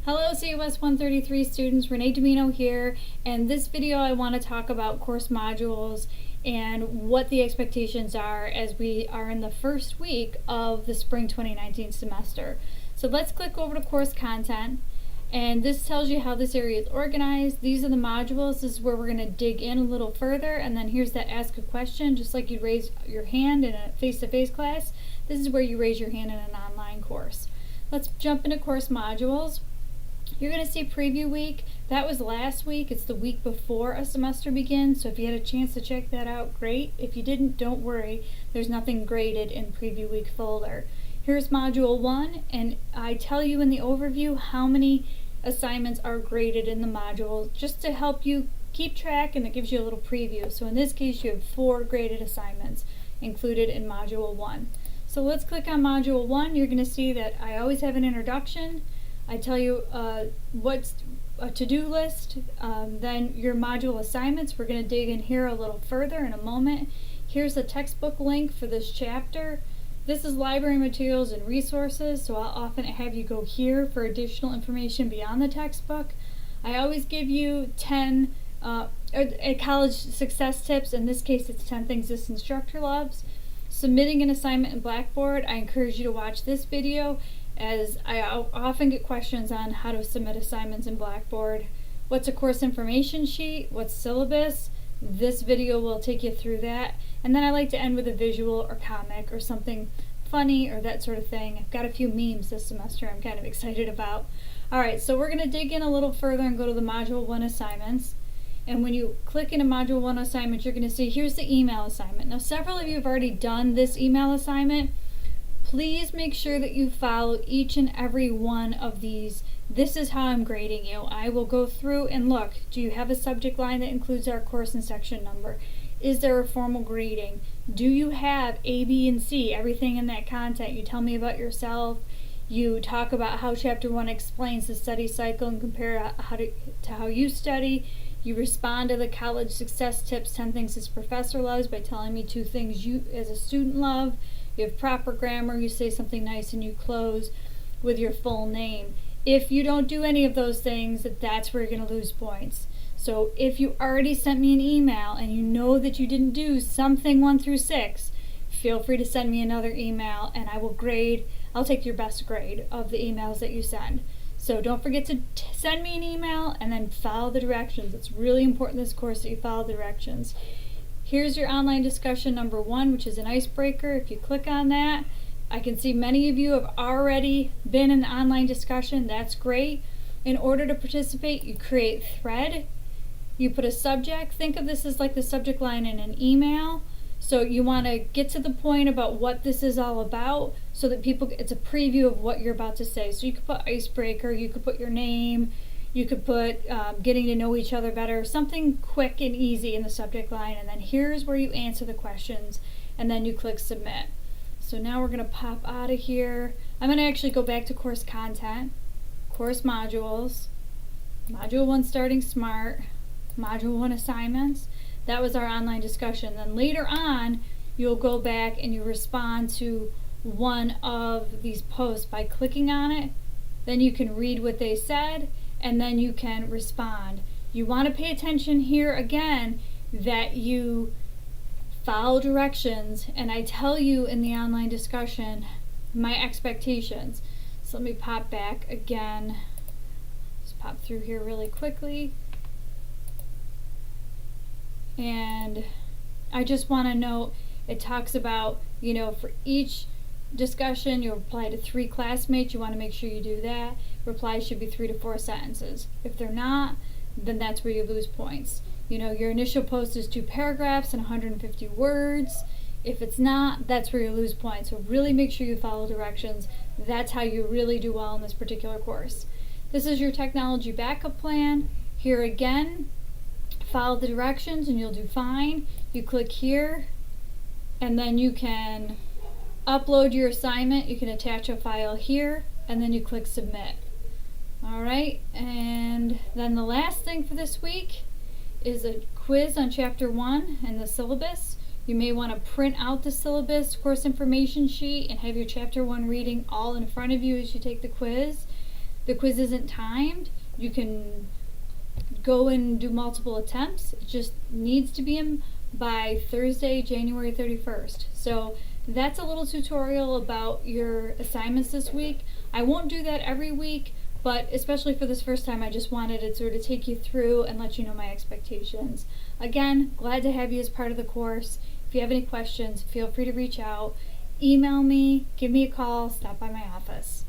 Hello COS 133 students, Renee Domino here, and this video I want to talk about course modules and what the expectations are as we are in the first week of the spring 2019 semester. So let's click over to course content, and this tells you how this area is organized. These are the modules. This is where we're going to dig in a little further, and then here's that ask a question, just like you'd raise your hand in a face-to-face class. This is where you raise your hand in an online course. Let's jump into course modules. You're going to see preview week. That was last week. It's the week before a semester begins, so if you had a chance to check that out, great. If you didn't, don't worry. There's nothing graded in preview week folder. Here's module 1, and I tell you in the overview how many assignments are graded in the module just to help you keep track, and it gives you a little preview. So in this case, you have 4 graded assignments included in module 1. So let's click on module 1. You're going to see that I always have an introduction. I tell you what's a to-do list, then your module assignments. We're going to dig in here a little further in a moment. Here's a textbook link for this chapter. This is library materials and resources, so I'll often have you go here for additional information beyond the textbook. I always give you 10 college success tips. In this case, it's 10 things this instructor loves. Submitting an assignment in Blackboard, I encourage you to watch this video, as I often get questions on how to submit assignments in Blackboard. What's a course information sheet? What's syllabus? This video will take you through that. And then I like to end with a visual or comic or something funny or that sort of thing. I've got a few memes this semester I'm kind of excited about. Alright, so we're going to dig in a little further and go to the Module 1 assignments. And when you click into Module 1 assignment, you're going to see here's the email assignment. Now several of you have already done this email assignment. Please make sure that you follow each and every one of these. This is how I'm grading you. I will go through and look. Do you have a subject line that includes our course and section number? Is there a formal grading? Do you have A, B, and C, everything in that content? You tell me about yourself. You talk about how Chapter 1 explains the study cycle and compare to how you study. You respond to the college success tips, 10 things this professor loves, by telling me 2 things you as a student love. You have proper grammar, you say something nice, and you close with your full name. If you don't do any of those things, that's where you're going to lose points. So if you already sent me an email and you know that you didn't do something 1 through 6, feel free to send me another email and I will grade. I'll take your best grade of the emails that you send. So don't forget to send me an email and then follow the directions. It's really important in this course that you follow the directions. Here's your online discussion number 1, which is an icebreaker. If you click on that, I can see many of you have already been in the online discussion. That's great. In order to participate, you create thread. You put a subject. Think of this as like the subject line in an email. So you want to get to the point about what this is all about so that it's a preview of what you're about to say. So you could put icebreaker, you could put your name, you could put getting to know each other better, something quick and easy in the subject line, and then here's where you answer the questions, and then you click submit. So now we're going to pop out of here. I'm going to actually go back to course content, course modules, module 1 starting smart, module 1 assignments. That was our online discussion. Then later on, you'll go back and you respond to one of these posts by clicking on it. Then you can read what they said, and then you can respond. You want to pay attention here again that you follow directions, and I tell you in the online discussion my expectations. So let me pop back again. Just pop through here really quickly. And I just want to note, it talks about, for each discussion, you reply to 3 classmates. You want to make sure you do that. Replies should be 3 to 4 sentences. If they're not, then that's where you lose points. Your initial post is 2 paragraphs and 150 words. If it's not, that's where you lose points. So really make sure you follow directions. That's how you really do well in this particular course. This is your technology backup plan. Here again, follow the directions and you'll do fine. You click here, and then you can upload your assignment. You can attach a file here, and then you click submit. Alright, and then the last thing for this week is a quiz on Chapter 1 and the syllabus. You may want to print out the syllabus, course information sheet, and have your Chapter 1 reading all in front of you as you take the quiz. The quiz isn't timed. You can go and do multiple attempts. It just needs to be in by Thursday, January 31st. So that's a little tutorial about your assignments this week. I won't do that every week, but especially for this first time, I just wanted to sort of take you through and let you know my expectations. Again, glad to have you as part of the course. If you have any questions, feel free to reach out. Email me, give me a call, stop by my office.